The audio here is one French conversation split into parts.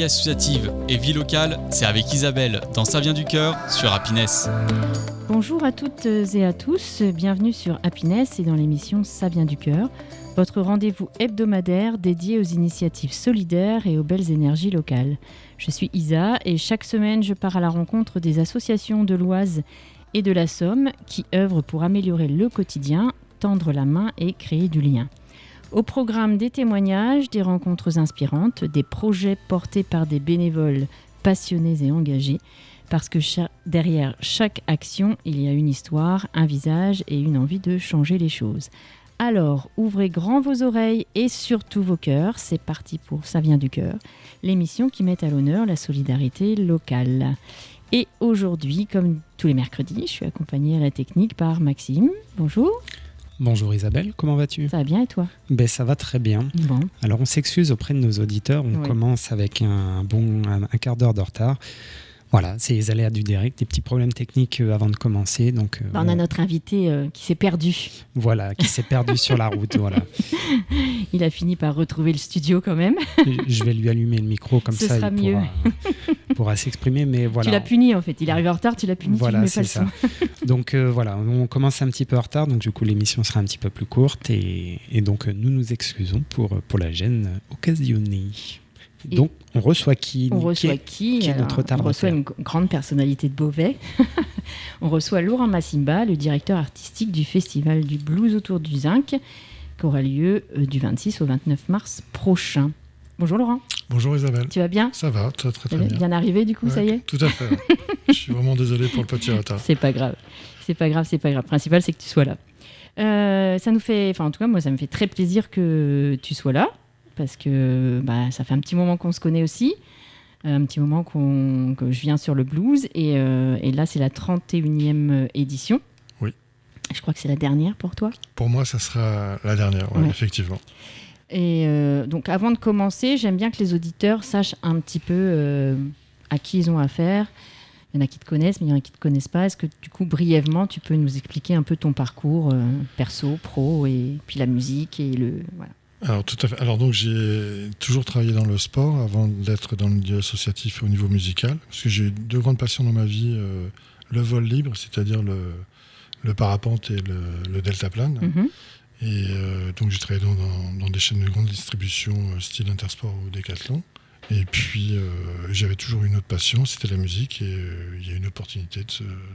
Vie associative et vie locale, c'est avec Isabelle dans Ça vient du cœur sur Happiness. Bonjour à toutes et à tous, bienvenue sur Happiness et dans l'émission Ça vient du cœur, votre rendez-vous hebdomadaire dédié aux initiatives solidaires et aux belles énergies locales. Je suis Isa et chaque semaine je pars à la rencontre des associations de l'Oise et de la Somme qui œuvrent pour améliorer le quotidien, tendre la main et créer du lien. Au programme des témoignages, des rencontres inspirantes, des projets portés par des bénévoles passionnés et engagés, parce que derrière chaque action, il y a une histoire, un visage et une envie de changer les choses. Alors, ouvrez grand vos oreilles et surtout vos cœurs. C'est parti pour Ça vient du cœur, l'émission qui met à l'honneur la solidarité locale. Et aujourd'hui, comme tous les mercredis, je suis accompagnée à la technique par Maxime. Bonjour. Bonjour Isabelle, comment vas-tu ? Ça va bien et toi ? Ça va très bien. Bon. Alors on s'excuse auprès de nos auditeurs, on commence avec un quart d'heure de retard. Voilà, c'est les aléas du direct, des petits problèmes techniques avant de commencer. Donc, on a notre invité qui s'est perdu. Voilà, qui s'est perdu sur la route. Voilà. Il a fini par retrouver le studio quand même. Je vais lui allumer le micro comme Ce ça, sera il pourra s'exprimer. Mais voilà. Tu l'as puni en fait, il est arrivé en retard, tu l'as puni, voilà, tu lui mets c'est pas le son. Ça. Donc voilà, on commence un petit peu en retard, donc du coup l'émission sera un petit peu plus courte et donc nous nous excusons pour la gêne occasionnée. Donc, on reçoit qui On reçoit qui est notre retardataire ? On reçoit une grande personnalité de Beauvais. On reçoit Laurent Massimba, le directeur artistique du Festival du Blues autour du Zinc, qui aura lieu du 26 au 29 mars prochain. Bonjour Laurent. Bonjour Isabelle. Tu vas bien ? Ça va, très bien. Bien arrivé du coup, ça y est ? Tout à fait. Je suis vraiment désolé pour le petit retard. C'est pas grave. Le principal, c'est que tu sois là. Ça nous fait, en tout cas, moi, ça me fait très plaisir que tu sois là. Parce que ça fait un petit moment qu'on se connaît aussi, un petit moment que je viens sur le blues, et là c'est la 31e édition. Oui. Je crois que c'est la dernière pour toi. Pour moi, ça sera la dernière, effectivement. Et donc avant de commencer, j'aime bien que les auditeurs sachent un petit peu à qui ils ont affaire. Il y en a qui te connaissent, mais il y en a qui ne te connaissent pas. Est-ce que du coup, brièvement, tu peux nous expliquer un peu ton parcours perso, pro, et puis la musique et voilà. Alors, tout à fait. Alors, donc, j'ai toujours travaillé dans le sport avant d'être dans le milieu associatif au niveau musical. Parce que j'ai eu deux grandes passions dans ma vie. Le vol libre, c'est-à-dire le parapente et le deltaplane. Mm-hmm. Et donc, j'ai travaillé dans des chaînes de grande distribution style Intersport ou Decathlon. Et puis, j'avais toujours une autre passion, c'était la musique. Et il y a eu une opportunité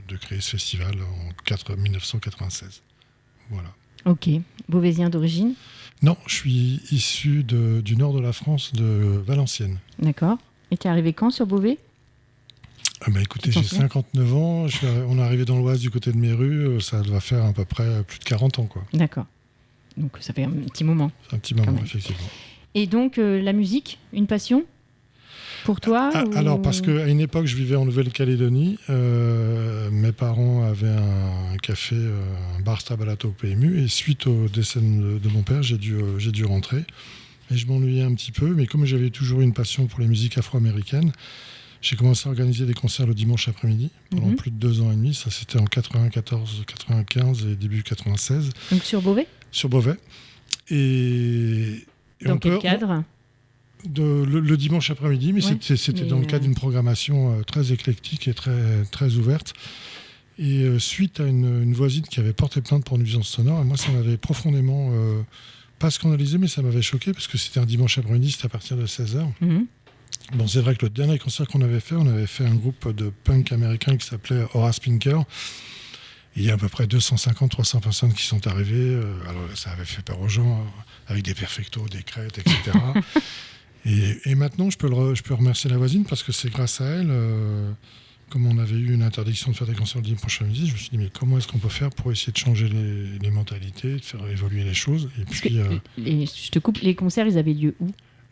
de créer ce festival en 1996. Voilà. Ok. Beauvaisien d'origine ? Non, je suis issu du nord de la France, de Valenciennes. D'accord. Et tu es arrivé quand sur Beauvais ? Écoutez, j'ai 59 ans, on est arrivé dans l'Oise du côté de Méru, ça va faire à peu près plus de 40 ans. Quoi. D'accord. Donc ça fait un petit moment. C'est un petit moment, effectivement. Et donc la musique, une passion pour toi Alors, parce qu'à une époque, je vivais en Nouvelle-Calédonie. Mes parents avaient un café, un bar Stabalato au PMU. Et suite au décès de mon père, j'ai dû rentrer. Et je m'ennuyais un petit peu. Mais comme j'avais toujours une passion pour les musiques afro-américaines, j'ai commencé à organiser des concerts le dimanche après-midi pendant plus de 2 ans et demi. Ça, c'était en 94, 95 et début 96. Donc sur Beauvais ? Sur Beauvais. Et dans quel cadre ? Le dimanche après-midi, mais c'était dans le cadre d'une programmation très éclectique et très, très ouverte. Et suite à une voisine qui avait porté plainte pour nuisance sonore, et moi ça m'avait profondément, pas scandalisé, mais ça m'avait choqué, parce que c'était un dimanche après-midi, c'était à partir de 16h. Mm-hmm. Bon, c'est vrai que le dernier concert qu'on avait fait, on avait fait un groupe de punk américain qui s'appelait Horace Pinker. Il y a à peu près 250-300 personnes qui sont arrivées. Alors ça avait fait peur aux gens, avec des perfectos, des crêtes, etc. Et maintenant, je peux remercier la voisine parce que c'est grâce à elle, comme on avait eu une interdiction de faire des concerts le dimanche après-midi, je me suis dit, mais comment est-ce qu'on peut faire pour essayer de changer les mentalités, de faire évoluer les choses. Et puis, je te coupe, les concerts, ils avaient lieu où ?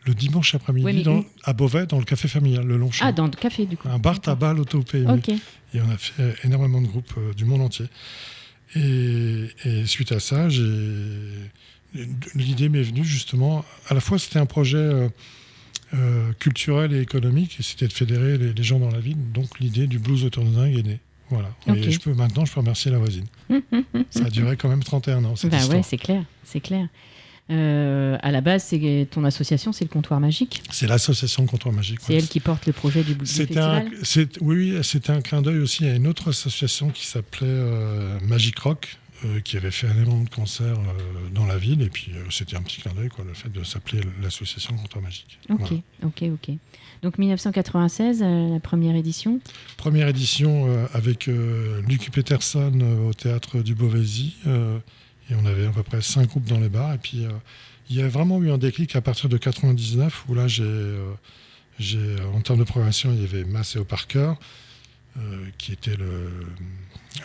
Le dimanche après-midi, à Beauvais, dans le café familial, le Longchamp. Ah, dans le café, du coup. Un bar tabac, l'auto-PMU. Okay. Et on a fait énormément de groupes du monde entier. Et suite à ça, l'idée m'est venue justement, à la fois c'était un projet culturel et économique, et c'était de fédérer les gens dans la ville, donc l'idée du blues autour de Zinc est née. Voilà. Okay. Et maintenant, je peux remercier la voisine. Ça a duré quand même 31 ans, cette histoire. Ouais, c'est clair. À la base, ton association, c'est le Comptoir Magique. C'est l'association Comptoir Magique. C'est elle qui porte le projet du festival. Oui, c'était un clin d'œil aussi à une autre association qui s'appelait Magic Rock, qui avait fait un énorme de concert dans la ville. Et puis, c'était un petit clin d'œil, le fait de s'appeler l'association Comptoir Magique. Ok. Donc, 1996, la première édition. Première édition avec Luc Peterson au Théâtre du Beauvaisis. Et on avait à peu près 5 groupes dans les bars. Et puis, il y a vraiment eu un déclic à partir de 99, où là, en termes de programmation, il y avait Maceo Parker, qui était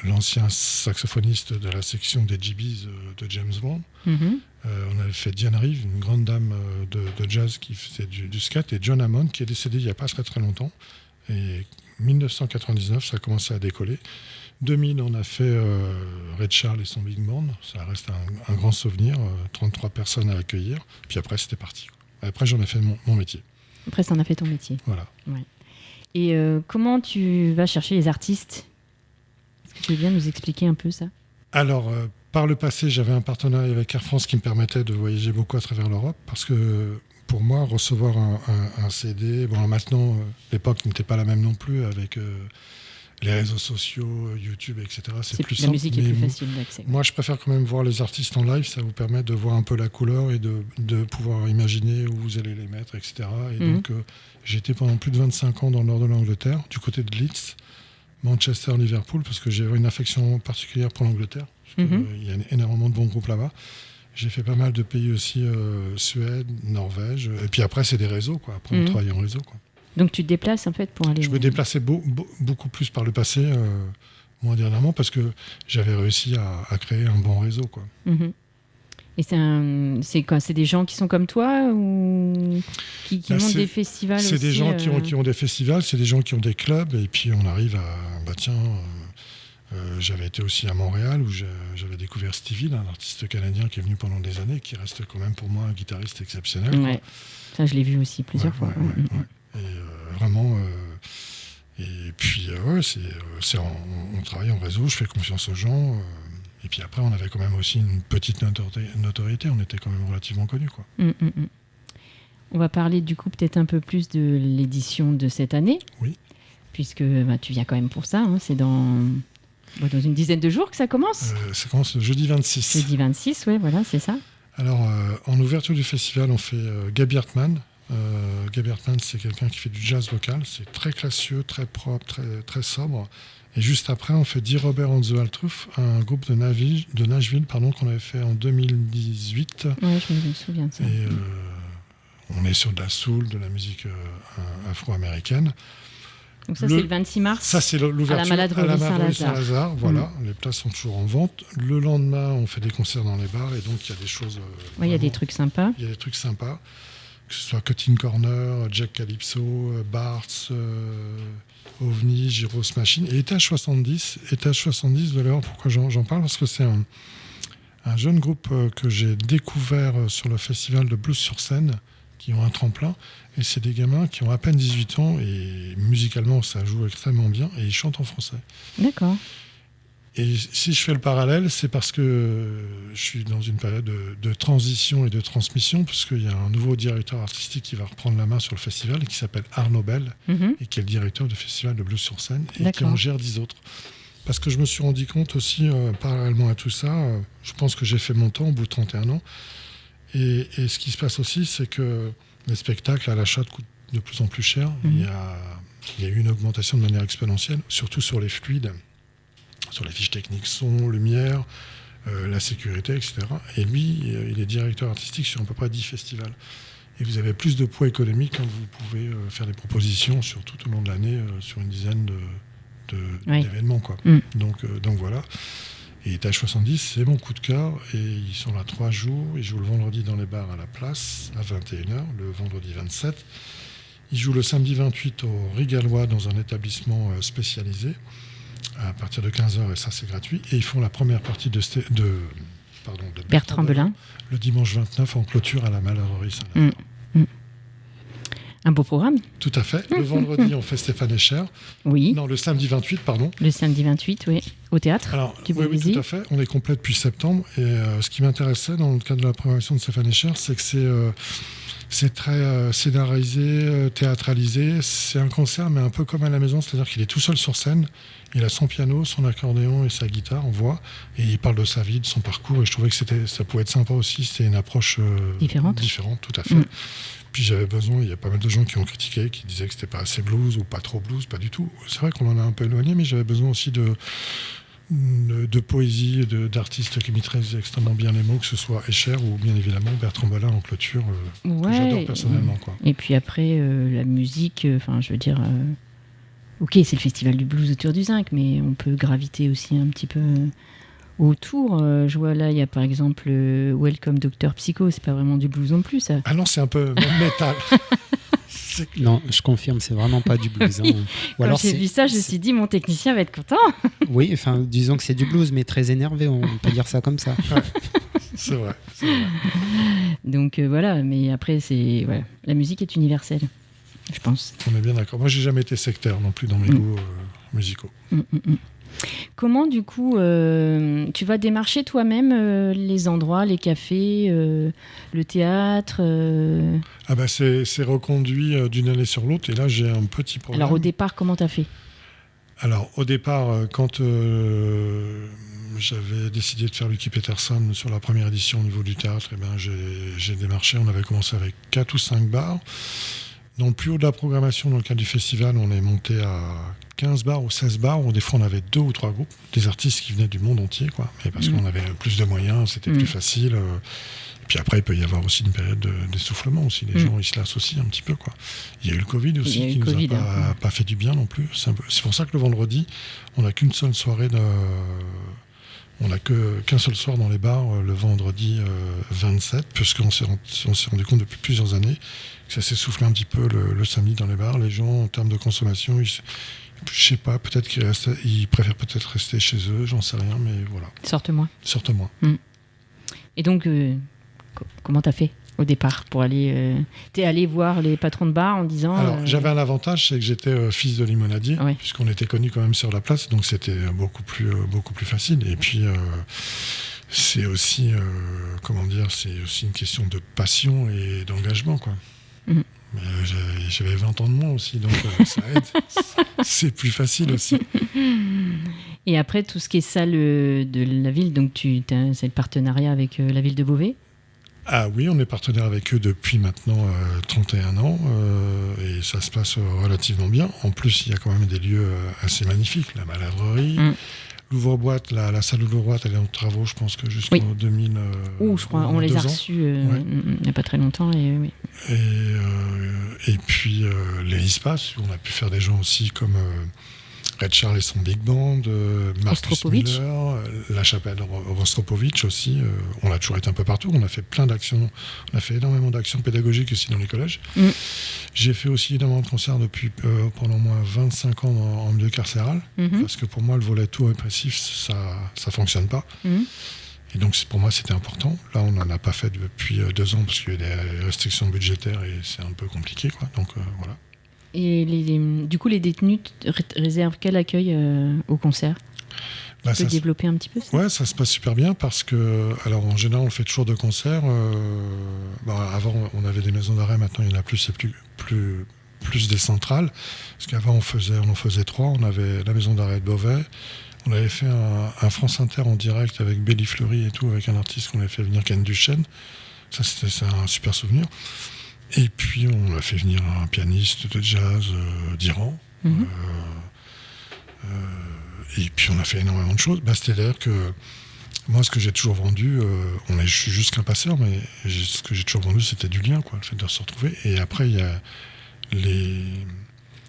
l'ancien saxophoniste de la section des GBs de James Bond. Mm-hmm. On avait fait Diane Reeve, une grande dame de jazz qui faisait du scat, et John Hammond, qui est décédé il n'y a pas très longtemps. Et 1999, ça a commencé à décoller. 2000, on a fait Ray Charles et son Big Band. Ça reste un grand souvenir. 33 personnes à accueillir. Puis après, c'était parti. Après, j'en ai fait mon métier. Après, ça en a fait ton métier. Voilà. Ouais. Et comment tu vas chercher les artistes ? Est-ce que tu veux bien nous expliquer un peu ça ? Alors, par le passé, j'avais un partenariat avec Air France qui me permettait de voyager beaucoup à travers l'Europe. Parce que pour moi, recevoir un CD... Bon, maintenant, l'époque n'était pas la même non plus avec... les réseaux sociaux, YouTube, etc. C'est plus simple. La musique est plus facile d'accès. Moi, je préfère quand même voir les artistes en live. Ça vous permet de voir un peu la couleur et de pouvoir imaginer où vous allez les mettre, etc. Et donc, j'ai été pendant plus de 25 ans dans le nord de l'Angleterre, du côté de Leeds, Manchester, Liverpool, parce que j'ai une affection particulière pour l'Angleterre. Il y a énormément de bons groupes là-bas. J'ai fait pas mal de pays aussi, Suède, Norvège. Et puis après, c'est des réseaux, quoi. Après, on travaille en réseau, quoi. Donc tu te déplaces en fait pour aller... Je me déplaçais beaucoup plus par le passé, moins dernièrement, parce que j'avais réussi à créer un bon réseau, quoi. Mm-hmm. Et c'est quoi ? C'est des gens qui sont comme toi ou qui montent des festivals aussi ? C'est des gens qui ont des festivals, c'est des gens qui ont des clubs, et puis on arrive à... j'avais été aussi à Montréal où j'avais découvert Stevie, un artiste canadien qui est venu pendant des années, qui reste quand même pour moi un guitariste exceptionnel. Ouais. Ça, je l'ai vu aussi plusieurs fois. Et vraiment, et puis on travaille en réseau, je fais confiance aux gens, et puis après on avait quand même aussi une petite notoriété, on était quand même relativement connus, quoi. On va parler du coup peut-être un peu plus de l'édition de cette année, oui, puisque tu viens quand même pour ça, hein, c'est dans une dizaine de jours que ça commence. Ça commence le jeudi 26. Jeudi 26, ouais, voilà, c'est ça. Alors en ouverture du festival, on fait Gaby Hartmann. Gaby Hartmann, c'est quelqu'un qui fait du jazz vocal, c'est très classieux, très propre, très, très sobre. Et juste après, on fait D. Robert and the Altruff, un groupe de Nashville qu'on avait fait en 2018. Oui, je me souviens de ça. Et on est sur de la soul, de la musique afro-américaine. Donc ça, c'est le 26 mars. Ça, c'est l'ouverture à la Maladrerie Saint-Lazare. Voilà, les places sont toujours en vente. Le lendemain, on fait des concerts dans les bars, et donc il y a des choses... il y a des trucs sympas. Il y a des trucs sympas. Que ce soit Cutting Corner, Jack Calypso, Barts, OVNI, Gyros Machine. Et Étage 70, vous allez voir pourquoi j'en parle, parce que c'est un jeune groupe que j'ai découvert sur le festival de Blues sur scène, qui ont un tremplin. Et c'est des gamins qui ont à peine 18 ans, et musicalement, ça joue extrêmement bien, et ils chantent en français. D'accord. Et si je fais le parallèle, c'est parce que je suis dans une période de transition et de transmission, puisqu'il y a un nouveau directeur artistique qui va reprendre la main sur le festival et qui s'appelle Arnaud Bell, et qui est le directeur du festival de Blues sur scène, et qui en gère 10 autres. Parce que je me suis rendu compte aussi, parallèlement à tout ça, je pense que j'ai fait mon temps au bout de 31 ans. Et ce qui se passe aussi, c'est que les spectacles à l'achat coûtent de plus en plus cher. Il y a eu une augmentation de manière exponentielle, surtout sur les fluides, sur les fiches techniques, son, lumière, la sécurité, etc. Et lui, il est directeur artistique sur à peu près 10 festivals. Et vous avez plus de poids économique quand vous pouvez faire des propositions sur tout au long de l'année, sur une dizaine d'événements, quoi. Donc voilà. Et Étage 70, c'est mon coup de cœur. Et ils sont là 3 jours. Ils jouent le vendredi dans les bars à la place, à 21h, le vendredi 27. Ils jouent le samedi 28 au Rigalois dans un établissement spécialisé, à partir de 15h, et ça c'est gratuit. Et ils font la première partie de Bertrand Belin, le dimanche 29 en clôture à la Maladrerie Saint-Lazare. Un beau programme. Tout à fait. Le vendredi, on fait Stéphane Escher. Oui. Non, le samedi 28, pardon. Le samedi 28, oui, au théâtre. Alors, du oui, Beauvaisis. tout à fait. On est complet depuis septembre. Et ce qui m'intéressait dans le cadre de la programmation de Stéphane Escher, c'est que c'est très scénarisé, théâtralisé. C'est un concert, mais un peu comme à la maison, c'est-à-dire qu'il est tout seul sur scène. Il a son piano, son accordéon et sa guitare en voix. Et il parle de sa vie, de son parcours. Et je trouvais que ça pouvait être sympa aussi. C'était une approche différente, tout à fait. Puis j'avais besoin, il y a pas mal de gens qui ont critiqué, qui disaient que c'était pas assez blues ou pas trop blues, pas du tout. C'est vrai qu'on en a un peu éloigné, mais j'avais besoin aussi de poésie, d'artistes qui maîtrisent extrêmement bien les mots, que ce soit Escher ou bien évidemment Bertrand Ballin en clôture, que j'adore personnellement. Quoi. Et puis après, la musique, je veux dire... Ok, c'est le festival du blues autour du zinc, mais on peut graviter aussi un petit peu autour. Je vois là, il y a par exemple Welcome Dr Psycho, c'est pas vraiment du blues non plus, ça. Ah non, c'est un peu métal. Non, je confirme, c'est vraiment pas du blues. Hein. Quand j'ai vu ça, je me suis dit, mon technicien va être content. Oui, enfin, disons que c'est du blues, mais très énervé, on peut dire ça comme ça. Ouais, c'est vrai. Donc voilà, mais après, la musique est universelle, je pense. On est bien d'accord. Moi, j'ai jamais été sectaire non plus dans mes goûts musicaux. Comment, du coup, tu vas démarcher toi-même les endroits, les cafés, le théâtre Ah bah c'est reconduit d'une année sur l'autre, et là, j'ai un petit problème. Alors, au départ, comment t'as fait ? Alors, au départ, quand j'avais décidé de faire Lucky Peterson sur la première édition au niveau du théâtre, eh ben, j'ai démarché. On avait commencé avec 4 ou 5 bars. Dans le plus haut de la programmation, dans le cadre du festival, on est monté à 15 bars ou 16 bars, où des fois on avait 2 ou 3 groupes, des artistes qui venaient du monde entier, quoi. Mais parce qu'on avait plus de moyens, c'était plus facile. Et puis après, il peut y avoir aussi une période d'essoufflement aussi. Les gens, ils se lassent aussi un petit peu, quoi. Il y a eu le Covid aussi, qui nous a pas fait du bien non plus. C'est pour ça que le vendredi, on n'a qu'une seule soirée on n'a qu'un seul soir dans les bars, le vendredi 27, puisqu'on s'est rendu compte depuis plusieurs années que ça s'essoufflait un petit peu le samedi dans les bars. Les gens, en termes de consommation, je sais pas, peut-être qu'ils préfèrent peut-être rester chez eux, j'en sais rien, mais voilà. Sorte moins. Et donc, comment t'as fait au départ pour aller... T'es allé voir les patrons de bar en disant... Alors, j'avais un avantage, c'est que j'étais fils de limonadier, puisqu'on était connus quand même sur la place, donc c'était beaucoup plus facile. Et puis, c'est aussi, c'est aussi une question de passion et d'engagement, quoi. Mais j'avais 20 ans de moins aussi, donc ça aide. C'est plus facile aussi. Et après, tout ce qui est salle de la ville, donc c'est le partenariat avec la ville de Beauvais ? Ah oui, on est partenaire avec eux depuis maintenant 31 ans et ça se passe relativement bien. En plus, il y a quand même des lieux assez magnifiques. La maladrerie, l'ouvre-boîte, la salle d'ouvre-boîte, elle est en travaux, je pense que jusqu'en 2000... je crois, on les a reçus il n'y a pas très longtemps. Et puis les espaces, où on a pu faire des gens aussi comme... Red Charles et son Big Band, Marcus Miller, la chapelle Rostropovitch aussi. On a toujours été un peu partout. On a fait plein d'actions. On a fait énormément d'actions pédagogiques aussi dans les collèges. J'ai fait aussi énormément de concerts depuis pendant moins 25 ans en milieu carcéral. Parce que pour moi, le volet tout répressif, ça fonctionne pas. Et donc pour moi, c'était important. Là, on n'en a pas fait depuis 2 ans parce qu'il y a des restrictions budgétaires et c'est un peu compliqué, quoi. Donc voilà. Et du coup, les détenus réservent quel accueil au concert ? Tu peux développer un petit peu ça ? Ouais, ça se passe super bien parce que, alors en général, on fait toujours 2 concerts. Avant, on avait des maisons d'arrêt, maintenant il n'y en a plus, c'est plus des centrales. Parce qu'avant, on en faisait 3. On avait la maison d'arrêt de Beauvais. On avait fait un France Inter en direct avec Béli Fleury et tout, avec un artiste qu'on avait fait venir, Ken Duchesne. Ça, c'est un super souvenir. Et puis, on a fait venir un pianiste de jazz d'Iran. Et puis, on a fait énormément de choses. C'est-à-dire que moi, ce que j'ai toujours vendu, je suis juste qu'un passeur, mais ce que j'ai toujours vendu, c'était du lien, quoi, le fait de se retrouver. Et après, il y a les...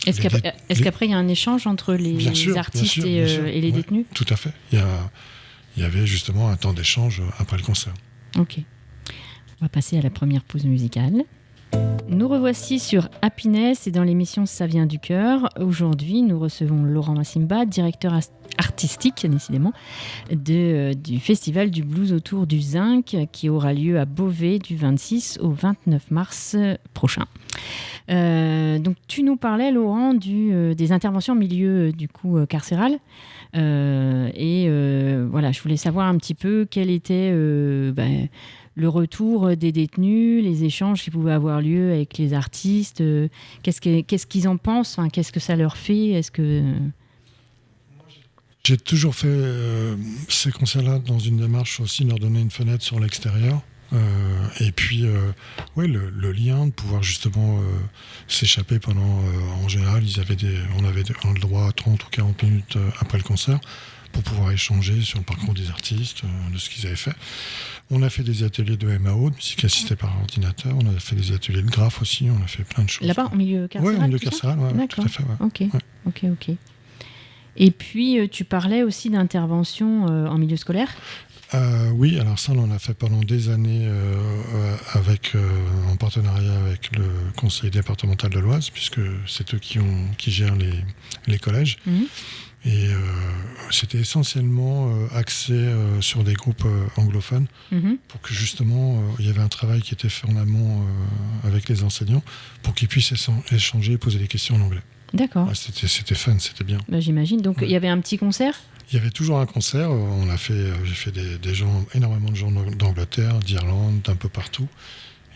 Est-ce qu'après, il y a un échange entre les artistes et les détenus ? Tout à fait. Il y avait justement un temps d'échange après le concert. Ok. On va passer à la première pause musicale. Nous revoici sur Happiness et dans l'émission Ça vient du cœur. Aujourd'hui, nous recevons Laurent Massimba, directeur artistique, décidément, du Festival du Blues autour du Zinc qui aura lieu à Beauvais du 26 au 29 mars prochain. Donc, tu nous parlais, Laurent, des interventions en milieu carcéral. Voilà, je voulais savoir un petit peu quel était le retour des détenus, les échanges qui pouvaient avoir lieu avec les artistes. Qu'est-ce qu'ils en pensent, qu'est-ce que ça leur fait? Est-ce que... J'ai toujours fait ces concerts-là dans une démarche aussi de leur donner une fenêtre sur l'extérieur. Et puis, le lien de pouvoir justement s'échapper pendant... en général, on avait le droit à 30 ou 40 minutes après le concert pour pouvoir échanger sur le parcours des artistes, de ce qu'ils avaient fait. On a fait des ateliers de MAO, de musique assistée par ordinateur. On a fait des ateliers de graphe aussi. On a fait plein de choses. Là-bas, en milieu carcéral? Oui, en milieu carcéral, tout à fait. Ouais. Ok. Et puis, tu parlais aussi d'intervention en milieu scolaire? Oui, alors ça, on en a fait pendant des années en partenariat avec le conseil départemental de l'Oise, puisque c'est eux qui gèrent les collèges. Mmh. Et c'était essentiellement axé sur des groupes anglophones, pour que justement, il y avait un travail qui était fait en amont avec les enseignants, pour qu'ils puissent échanger et poser des questions en anglais. D'accord. C'était fun, c'était bien. J'imagine. Donc, il y avait un petit concert? Il y avait toujours un concert. J'ai fait énormément de gens d'Angleterre, d'Irlande, d'un peu partout.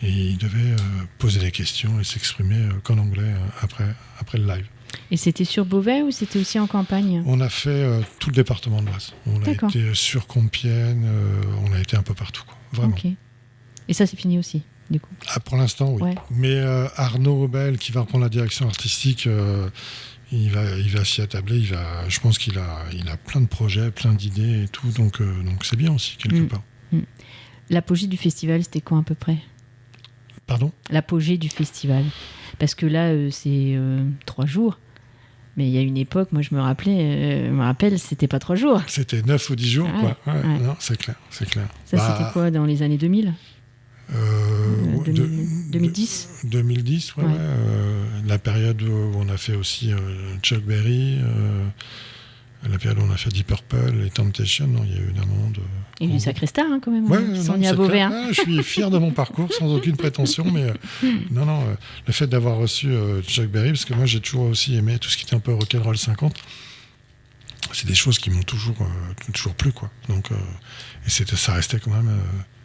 Et ils devaient poser des questions et s'exprimer qu'en anglais après le live. Et c'était sur Beauvais ou c'était aussi en campagne? On a fait tout le département de l'Oise. On a été sur Compiègne, on a été un peu partout, quoi. Vraiment. Okay. Et ça, c'est fini aussi, du coup? Pour l'instant, oui. Ouais. Mais Arnaud Robel, qui va reprendre la direction artistique, il va s'y attabler. Je pense qu'il a plein de projets, plein d'idées et tout. Donc c'est bien aussi, quelque part. L'apogée du festival, c'était quoi à peu près? Pardon? L'apogée du festival. Parce que là, c'est 3 jours. Mais il y a une époque, moi je me rappelle, c'était pas 3 jours. C'était 9 ou 10 jours, quoi. Ouais. Non, c'est clair. Ça, c'était quoi, dans les années 2000? 2010 2010, ouais. La période où on a fait aussi Chuck Berry, la période où on a fait Deep Purple et Temptation, il y a eu un moment de... Et du sacré star, quand même, qui sont nés à Beauvais. Je suis fier de mon parcours, sans aucune prétention, mais le fait d'avoir reçu Chuck Berry, parce que moi j'ai toujours aussi aimé tout ce qui était un peu rock'n'roll 50, c'est des choses qui m'ont toujours plu, quoi. Donc, et ça restait quand même...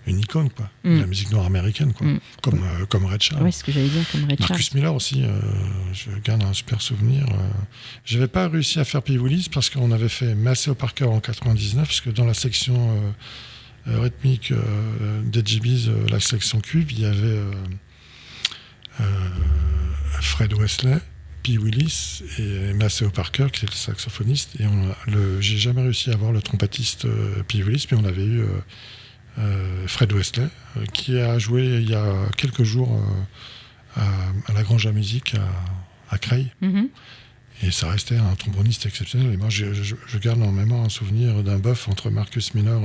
une icône, quoi, de la musique noire américaine, quoi, comme Ray Charles. Oui, c'est ce que j'allais dire, comme Ray Charles. Marcus Miller aussi, je garde un super souvenir. J'avais pas réussi à faire P. Willis parce qu'on avait fait Maceo Parker en 99, parce que dans la section rythmique des GBs, la section cuivre, il y avait Fred Wesley, P. Willis et Maceo Parker, qui était le saxophoniste. Et j'ai jamais réussi à avoir le trompettiste P. Willis, mais on avait eu... Fred Wesley, qui a joué il y a quelques jours à la Grange à Musique à Creil. Et ça restait un tromboniste exceptionnel. Et moi, je garde en mémoire un souvenir d'un bœuf entre Marcus Miller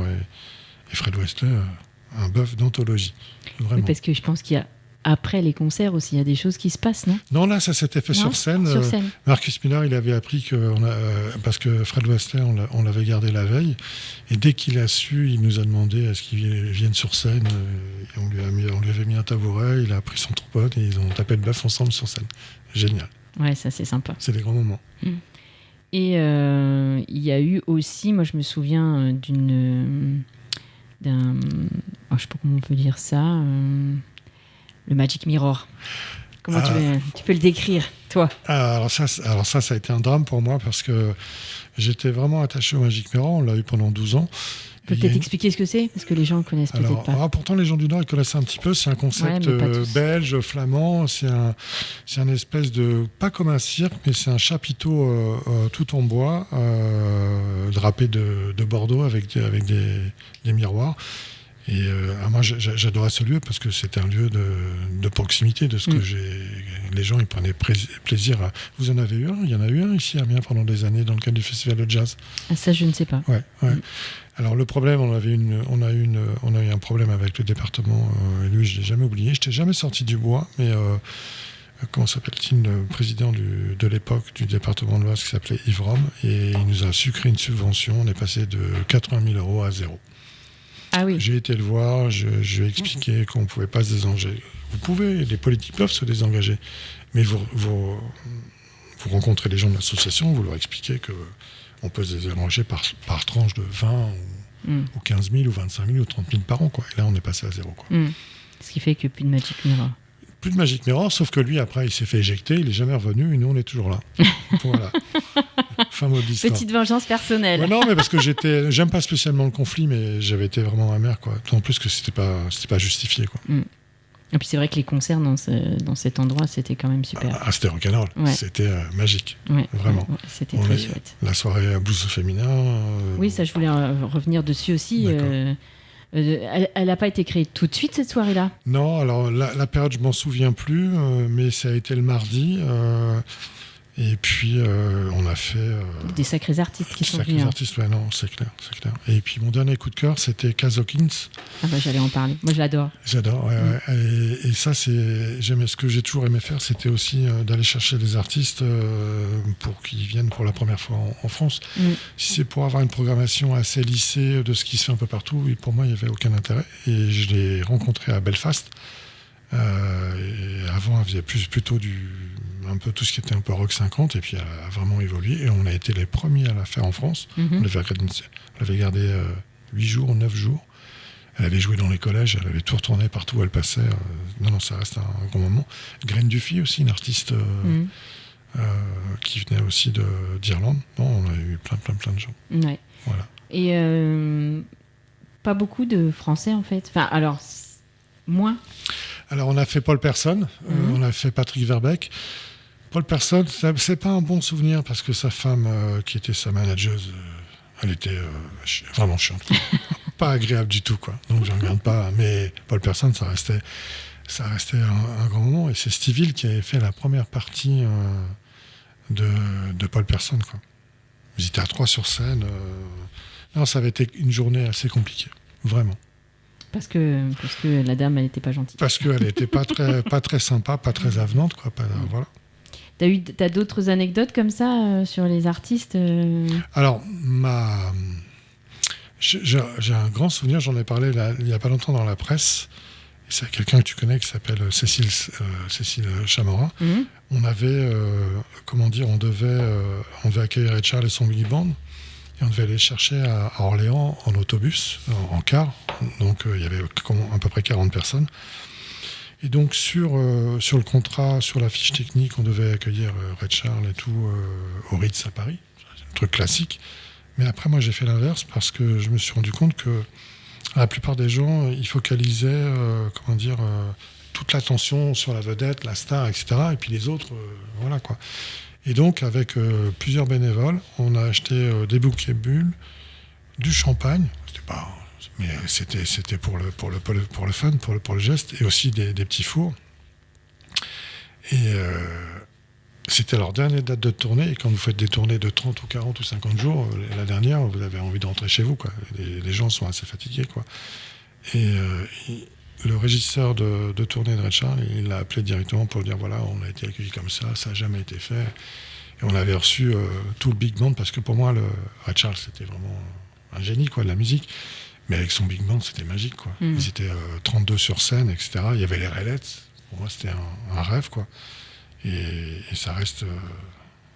et Fred Wesley, un bœuf d'anthologie. Vraiment. Oui, parce que je pense qu'il y a, après les concerts aussi, il y a des choses qui se passent, non? Non, là, ça s'était fait sur scène. Marcus Miller, il avait appris parce que Fred Wesley, on l'avait gardé la veille. Et dès qu'il a su, il nous a demandé est-ce qu'il vienne sur scène. Et on lui avait mis un tabouret, il a pris son trombone et ils ont tapé le bœuf ensemble sur scène. Génial. Ouais, ça c'est sympa. C'est des grands moments. Et il y a eu aussi, moi je me souviens d'un... je sais pas comment on peut dire ça... le Magic Mirror. Comment tu peux le décrire, toi? Alors ça a été un drame pour moi parce que j'étais vraiment attaché au Magic Mirror. On l'a eu pendant 12 ans. Peut-être expliquer ce que c'est, parce que les gens ne connaissent peut-être pas. Pourtant, les gens du Nord, ils connaissent un petit peu. C'est un concept belge, flamand. C'est un espèce de... Pas comme un cirque, mais c'est un chapiteau tout en bois, drapé de Bordeaux avec des miroirs. Et moi, j'adorais ce lieu parce que c'était un lieu de proximité de ce que les gens ils prenaient plaisir à... Vous en avez eu un? Il y en a eu un ici à Amiens pendant des années dans le cadre du Festival de Jazz. Ah, ça, je ne sais pas. Ouais. Alors, le problème, on a eu un problème avec le département. Et lui, je ne l'ai jamais oublié. Je n'étais jamais sorti du bois, mais... comment s'appelle-t-il, le président de l'époque du département de l'Oise qui s'appelait Yves Rome. Et il nous a sucré une subvention. On est passé de 80 000 € à 0. Ah oui. J'ai été le voir, je lui ai expliqué qu'on ne pouvait pas se désengager. Vous pouvez, les politiques peuvent se désengager. Mais vous rencontrez les gens de l'association, vous leur expliquez qu'on peut se désengager par tranche de 20 ou 15 000 ou 25 000 ou 30 000 par an, quoi. Et là, on est passé à zéro, quoi. Ce qui fait que plus de Magic Mirror. Plus de Magic Mirror, sauf que lui, après, il s'est fait éjecter, il n'est jamais revenu, et nous, on est toujours là. Voilà. Fin mot de l'histoire. Petite vengeance personnelle. Ouais, non, mais parce que j'aime pas spécialement le conflit, mais j'avais été vraiment amer, quoi. En plus que c'était pas justifié, quoi. Et puis c'est vrai que les concerts dans cet endroit, c'était quand même super. C'était rock'n'roll. Ouais. C'était magique. Ouais, vraiment. Ouais, c'était très chouette. La soirée à blues féminin. Oui, ça, je voulais revenir dessus aussi. Elle n'a pas été créée tout de suite, cette soirée-là ? Non, alors la période, je m'en souviens plus, mais ça a été le mardi. Et puis, on a fait... des sacrés artistes qui sont venus. Sacrés artistes, ouais, non, c'est clair. Et puis, mon dernier coup de cœur, c'était Kaz Hawkins. Ah bah, j'allais en parler. Moi, je l'adore. J'adore, ouais. Et ça, ce que j'ai toujours aimé faire, c'était aussi d'aller chercher des artistes pour qu'ils viennent pour la première fois en France. Si c'est pour avoir une programmation assez lissée de ce qui se fait un peu partout, pour moi, il n'y avait aucun intérêt. Et je l'ai rencontré à Belfast. Et avant, elle faisait plutôt un peu tout ce qui était un peu rock 50, et puis elle a vraiment évolué, et on a été les premiers à la faire en France. On l'avait gardé 8 jours, 9 jours. Elle avait joué dans les collèges, elle avait tout retourné partout où elle passait. Non, ça reste un grand moment. Graine Duffy aussi, une artiste qui venait aussi d'Irlande. Non, on a eu plein de gens. Ouais. Voilà. Et pas beaucoup de Français, en fait. Enfin, alors, moins. Alors, on a fait Paul Persson, on a fait Patrick Verbeek. Paul Persson, c'est pas un bon souvenir parce que sa femme, qui était sa manageuse, elle était vraiment chiante. Pas agréable du tout, quoi. Donc, je ne regarde pas. Mais Paul Persson, ça restait un grand moment. Et c'est Steve Hill qui avait fait la première partie de Paul Persson, quoi. Ils étaient à 3 sur scène. Non, ça avait été une journée assez compliquée, vraiment. Parce que la dame, elle n'était pas gentille. Parce qu'elle n'était pas très sympa, pas très avenante, quoi. Voilà. T'as d'autres anecdotes comme ça sur les artistes Alors, j'ai un grand souvenir, j'en ai parlé il n'y a pas longtemps dans la presse. C'est quelqu'un que tu connais qui s'appelle Cécile Chamorro. On avait, on devait accueillir Ray Charles et son Big Band. Et on devait aller chercher à Orléans en autobus, en car. Donc il y avait à peu près 40 personnes. Et donc sur le contrat, sur la fiche technique, on devait accueillir Ray Charles et tout au Ritz à Paris. C'est un truc classique. Mais après, moi, j'ai fait l'inverse parce que je me suis rendu compte que la plupart des gens, ils focalisaient toute l'attention sur la vedette, la star, etc. Et puis les autres, voilà, quoi. Et donc, avec plusieurs bénévoles, on a acheté des bouquets bulles, du champagne. C'était pour le fun, pour le geste, et aussi des petits fours. Et c'était leur dernière date de tournée. Et quand vous faites des tournées de 30 ou 40 ou 50 jours, la dernière, vous avez envie de rentrer chez vous, quoi. Les gens sont assez fatigués, quoi. Et le régisseur de tournée de Ray Charles, il l'a appelé directement pour dire voilà, on a été accueillis comme ça n'a jamais été fait. Et on avait reçu tout le big band, parce que pour moi, Ray Charles, c'était vraiment un génie, quoi, de la musique. Mais avec son big band, c'était magique, quoi. Ils étaient 32 sur scène, etc. Il y avait les Raylettes. Pour moi, c'était un rêve, quoi. Et ça reste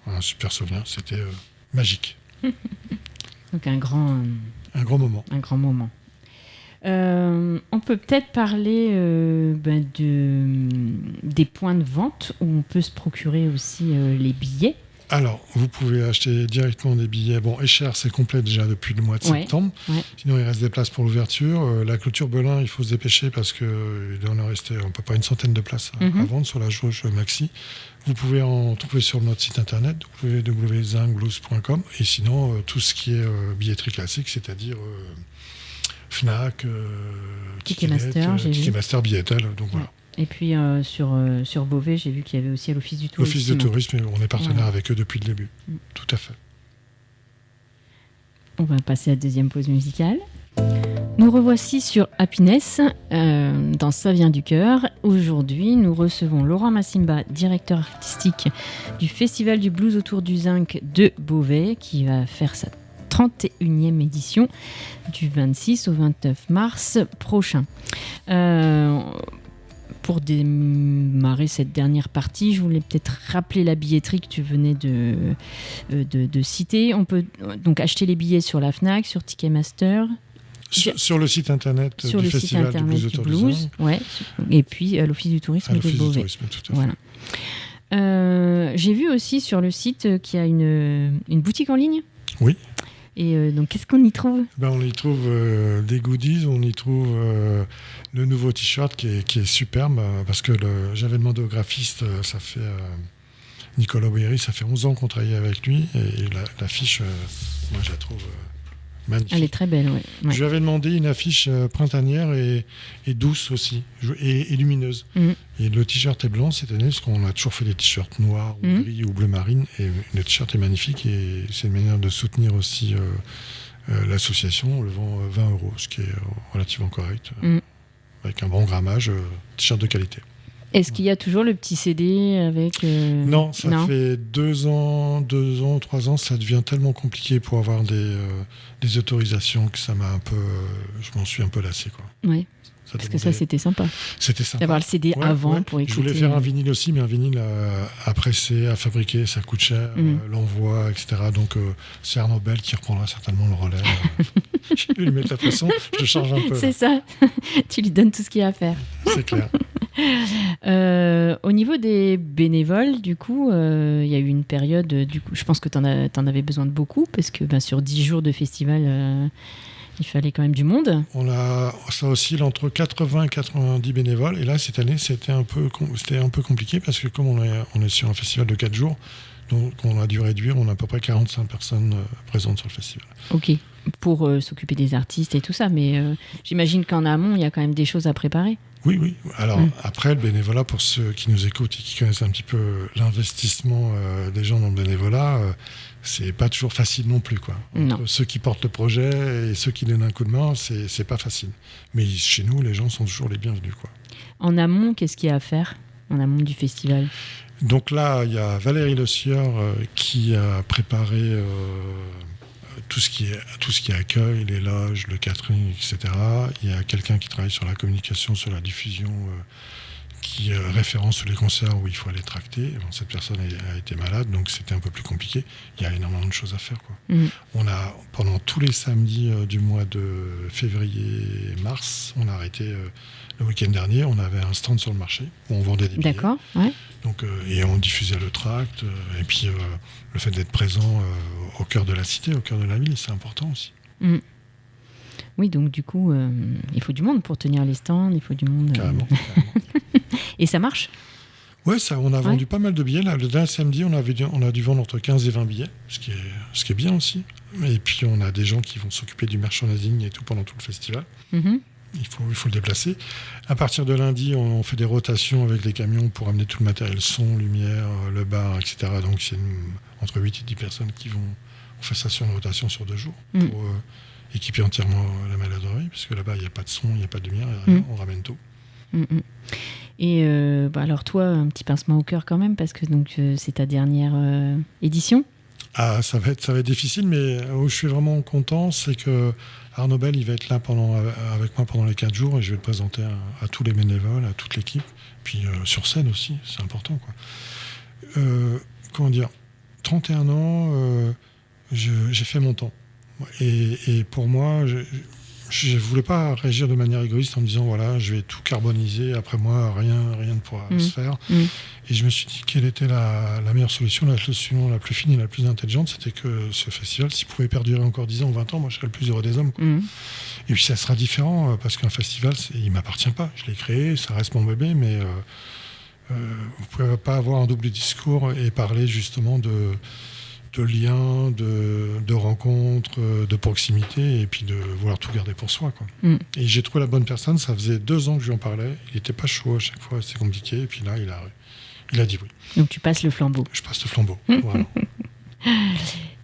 un super souvenir. C'était magique. Donc un grand moment. Un grand moment. On peut peut-être parler des points de vente où on peut se procurer aussi les billets. Alors, vous pouvez acheter directement des billets. Bon, Escher, c'est complet déjà depuis le mois de septembre. Ouais. Sinon, il reste des places pour l'ouverture. La clôture Belin, il faut se dépêcher parce qu'il en restait à peu près une centaine de places à vendre sur la jauge Maxi. Vous pouvez en trouver sur notre site internet, www.zingblues.com. Et sinon, tout ce qui est billetterie classique, c'est-à-dire Fnac, Ticketmaster, Billettel. Donc voilà. Et puis sur Beauvais, j'ai vu qu'il y avait aussi à l'Office du Tourisme. L'Office de Tourisme, on est partenaire avec eux depuis le début. Tout à fait. On va passer à la deuxième pause musicale. Nous revoici sur Happiness, dans Ça vient du cœur. Aujourd'hui, nous recevons Laurent Massimba, directeur artistique du Festival du Blues autour du Zinc de Beauvais, qui va faire sa 31e édition du 26 au 29 mars prochain. pour démarrer cette dernière partie, je voulais peut-être rappeler la billetterie que tu venais de citer. On peut donc acheter les billets sur la Fnac, sur Ticketmaster. Sur le site internet sur du le Festival site internet du Blues, ouais, et puis à l'Office du tourisme de Beauvais. Voilà. J'ai vu aussi sur le site qu'il y a une boutique en ligne. Oui. Et donc, qu'est-ce qu'on y trouve ? On y trouve des goodies, on y trouve le nouveau t-shirt qui est superbe, parce que j'avais demandé au graphiste, ça fait Nicolas Boyeri, ça fait 11 ans qu'on travaille avec lui, et l'affiche, moi je la trouve magnifique. Elle est très belle, ouais. Je lui avais demandé une affiche printanière et douce aussi, et lumineuse. Et le t-shirt est blanc cette année, parce qu'on a toujours fait des t-shirts noirs, ou gris, ou bleu marine, et le t-shirt est magnifique, et c'est une manière de soutenir aussi l'association. On le vend 20 €, ce qui est relativement correct, avec un bon grammage, t-shirt de qualité. Est-ce qu'il y a toujours le petit CD avec... Non, ça fait 2 ans, 3 ans, ça devient tellement compliqué pour avoir des autorisations que ça m'a un peu... je m'en suis un peu lassé, quoi. Ouais. Parce que ça, c'était sympa. C'était sympa. D'avoir le CD avant pour écouter. Je voulais faire un vinyle aussi, mais un vinyle à presser, à fabriquer, ça coûte cher, l'envoi, etc. Donc, c'est Arnaud Bell qui reprendra certainement le relais. Je vais lui mettre la pression, je le change un peu. C'est ça. Tu lui donnes tout ce qu'il y a à faire. C'est clair. Au niveau des bénévoles, du coup, il y a eu une période, du coup, je pense que tu en avais besoin de beaucoup, parce que sur 10 jours de festival, il fallait quand même du monde. Ça oscille entre 80 et 90 bénévoles, et là, cette année, c'était un peu compliqué, parce que comme on est sur un festival de 4 jours, donc on a dû réduire, on a à peu près 45 personnes présentes sur le festival. Ok, pour s'occuper des artistes et tout ça, mais j'imagine qu'en amont, il y a quand même des choses à préparer. Oui. Alors après, le bénévolat, pour ceux qui nous écoutent et qui connaissent un petit peu l'investissement des gens dans le bénévolat, c'est pas toujours facile non plus, quoi. Entre ceux qui portent le projet et ceux qui donnent un coup de main, c'est pas facile. Mais chez nous, les gens sont toujours les bienvenus, quoi. En amont, qu'est-ce qu'il y a à faire en amont du festival ? Donc là, il y a Valérie Le Sieur qui a préparé tout ce qui est accueil, les loges, le catering, etc. Il y a quelqu'un qui travaille sur la communication, sur la diffusion, qui référence tous les concerts où il faut aller tracter. Cette personne a été malade, donc c'était un peu plus compliqué. Il y a énormément de choses à faire, quoi. On a, pendant tous les samedis du mois de février et mars, on a arrêté le week-end dernier, on avait un stand sur le marché où on vendait des billets. D'accord, ouais. Donc, et on diffusait le tract, et puis le fait d'être présent au cœur de la cité, au cœur de la ville, c'est important aussi. Oui, donc du coup, il faut du monde pour tenir les stands, il faut du monde. Carrément. Et ça marche ? Ouais, on a vendu pas mal de billets. Là, le dernier samedi, on a dû vendre entre 15 et 20 billets, ce qui est bien aussi. Et puis, on a des gens qui vont s'occuper du merchandising et tout pendant tout le festival. Il faut le déplacer. À partir de lundi, on fait des rotations avec les camions pour amener tout le matériel son, lumière, le bar, etc. Donc, c'est entre 8 et 10 personnes qui vont... On fait ça sur une rotation sur 2 jours pour équiper entièrement la maladrerie, parce que là-bas, il n'y a pas de son, il n'y a pas de lumière, rien, on ramène tout. Et alors toi, un petit pincement au cœur quand même, parce que donc, c'est ta dernière édition. Ah, ça va être difficile, mais où je suis vraiment content, c'est que Arnaud Bell, il va être là avec moi pendant les 4 jours, et je vais le présenter à tous les bénévoles, à toute l'équipe, puis sur scène aussi, c'est important, quoi. Comment dire, 31 ans, j'ai fait mon temps. Et pour moi, je ne voulais pas réagir de manière égoïste en me disant, voilà, je vais tout carboniser, après moi, rien ne pourra se faire. Et je me suis dit, quelle était la meilleure solution, la solution la plus fine et la plus intelligente, c'était que ce festival, s'il pouvait perdurer encore 10 ans ou 20 ans, moi, je serais le plus heureux des hommes, quoi. Et puis, ça sera différent, parce qu'un festival, il ne m'appartient pas. Je l'ai créé, ça reste mon bébé, mais vous ne pouvez pas avoir un double discours et parler justement de liens, de rencontres, de proximité, et puis de vouloir tout garder pour soi, quoi. Et j'ai trouvé la bonne personne, ça faisait 2 ans que je lui en parlais, il n'était pas chaud à chaque fois, c'était compliqué, et puis là, il a dit oui. Donc tu passes le flambeau. Je passe le flambeau, voilà.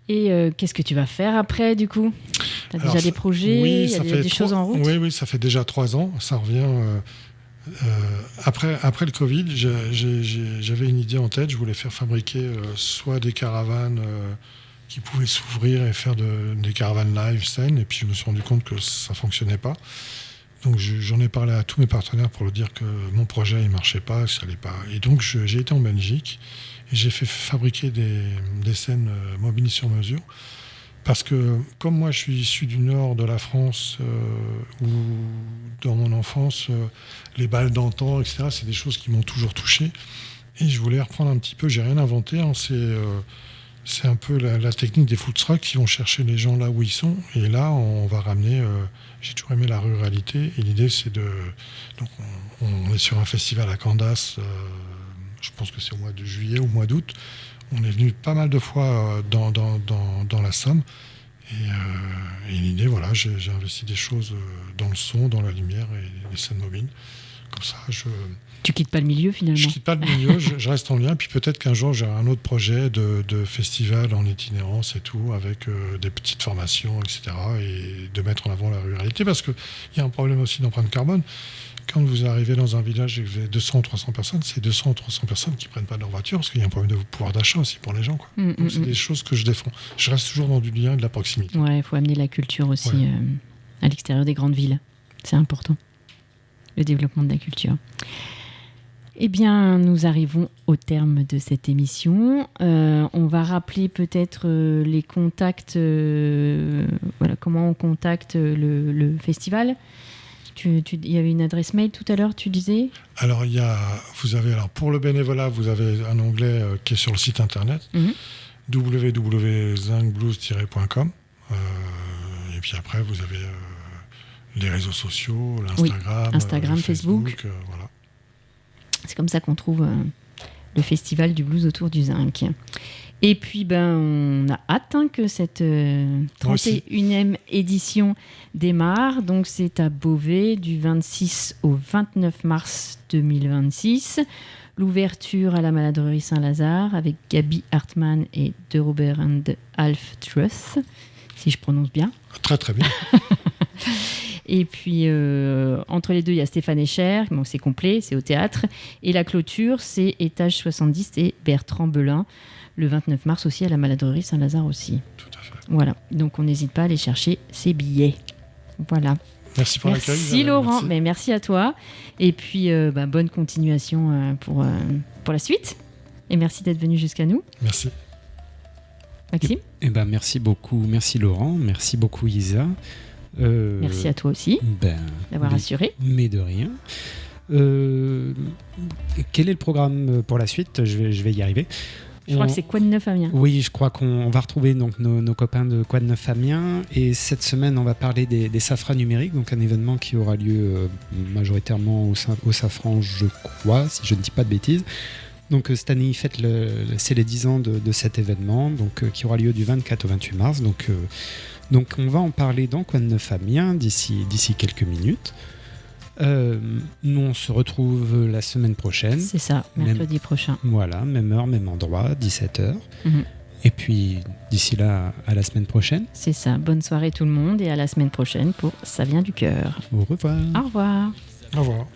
Et qu'est-ce que tu vas faire après, du coup ? Tu as déjà des projets, oui, il y a des choses en route ? Oui, ça fait déjà 3 ans, ça revient... Après le Covid, j'avais une idée en tête. Je voulais faire fabriquer soit des caravanes qui pouvaient s'ouvrir et faire des caravanes live scène. Et puis je me suis rendu compte que ça fonctionnait pas. Donc j'en ai parlé à tous mes partenaires pour leur dire que mon projet il marchait pas, que ça allait pas. Et donc j'ai été en Belgique et j'ai fait fabriquer des scènes mobiles sur mesure. Parce que comme moi je suis issu du nord de la France, où dans mon enfance, les balles d'antan, etc., c'est des choses qui m'ont toujours touché. Et je voulais reprendre un petit peu, j'ai rien inventé, hein, c'est un peu la technique des food trucks qui vont chercher les gens là où ils sont. Et là, on va ramener... j'ai toujours aimé la ruralité. Et l'idée, c'est de... Donc, on est sur un festival à Candace. Je pense que c'est au mois de juillet ou au mois d'août. On est venu pas mal de fois dans la Somme. Et l'idée, voilà, j'ai investi des choses dans le son, dans la lumière et les scènes mobiles. Comme ça, Tu quittes pas le milieu finalement. Je quitte pas le milieu, je reste en lien. Puis peut-être qu'un jour, j'aurai un autre projet de festival en itinérance et tout, avec des petites formations, etc. Et de mettre en avant la ruralité. Parce qu'il y a un problème aussi d'empreinte carbone. Quand vous arrivez dans un village et que vous avez 200 ou 300 personnes, c'est 200 ou 300 personnes qui ne prennent pas leur voiture, parce qu'il y a un problème de pouvoir d'achat aussi pour les gens, quoi. Donc c'est des choses que je défends. Je reste toujours dans du lien et de la proximité. Ouais, il faut amener la culture aussi à l'extérieur des grandes villes. C'est important. Le développement de la culture. Eh bien, nous arrivons au terme de cette émission. On va rappeler peut-être les contacts, voilà, comment on contacte le festival. Il y avait une adresse mail tout à l'heure, tu disais ? Alors, pour le bénévolat, vous avez un onglet qui est sur le site internet, www.zincblues-.com. Et puis après, vous avez les réseaux sociaux, l'Instagram, Instagram, Facebook. Voilà. C'est comme ça qu'on trouve le festival du blues autour du zinc. Et puis, on a hâte que cette 31e édition démarre. Donc, c'est à Beauvais du 26 au 29 mars 2026. L'ouverture à la Maladrerie Saint-Lazare avec Gabi Hartmann et De Robert and Alf Truss, si je prononce bien. Très, très bien. Et puis, entre les deux, il y a Stéphane Escher, donc c'est complet, c'est au théâtre. Et la clôture, c'est Étage 70 et Bertrand Belin, le 29 mars aussi à la Maladrerie Saint-Lazare aussi. Tout à fait. Voilà, donc on n'hésite pas à aller chercher ses billets. Voilà. Merci pour l'accueil. Merci Laurent, mais merci à toi. Et puis, bonne continuation pour la suite. Et merci d'être venu jusqu'à nous. Merci. Maxime ? Merci beaucoup. Merci Laurent. Merci beaucoup Isa. Merci à toi aussi d'avoir assuré. Mais de rien. Quel est le programme pour la suite ? Je vais y arriver. Je crois que c'est Quoi de neuf Amiens. Oui, je crois qu'on va retrouver donc nos copains de Quoi de neuf Amiens. Et cette semaine, on va parler des Safras numériques, donc un événement qui aura lieu majoritairement au Safran, je crois, si je ne dis pas de bêtises. Donc cette année, c'est les 10 ans de cet événement, donc qui aura lieu du 24 au 28 mars. Donc on va en parler dans Quoi de neuf Amiens d'ici quelques minutes. Nous, on se retrouve la semaine prochaine. C'est ça, mercredi prochain. Voilà, même heure, même endroit, 17h. Et puis, d'ici là, à la semaine prochaine. C'est ça, bonne soirée tout le monde et à la semaine prochaine pour Ça vient du cœur. Au revoir. Au revoir. Au revoir.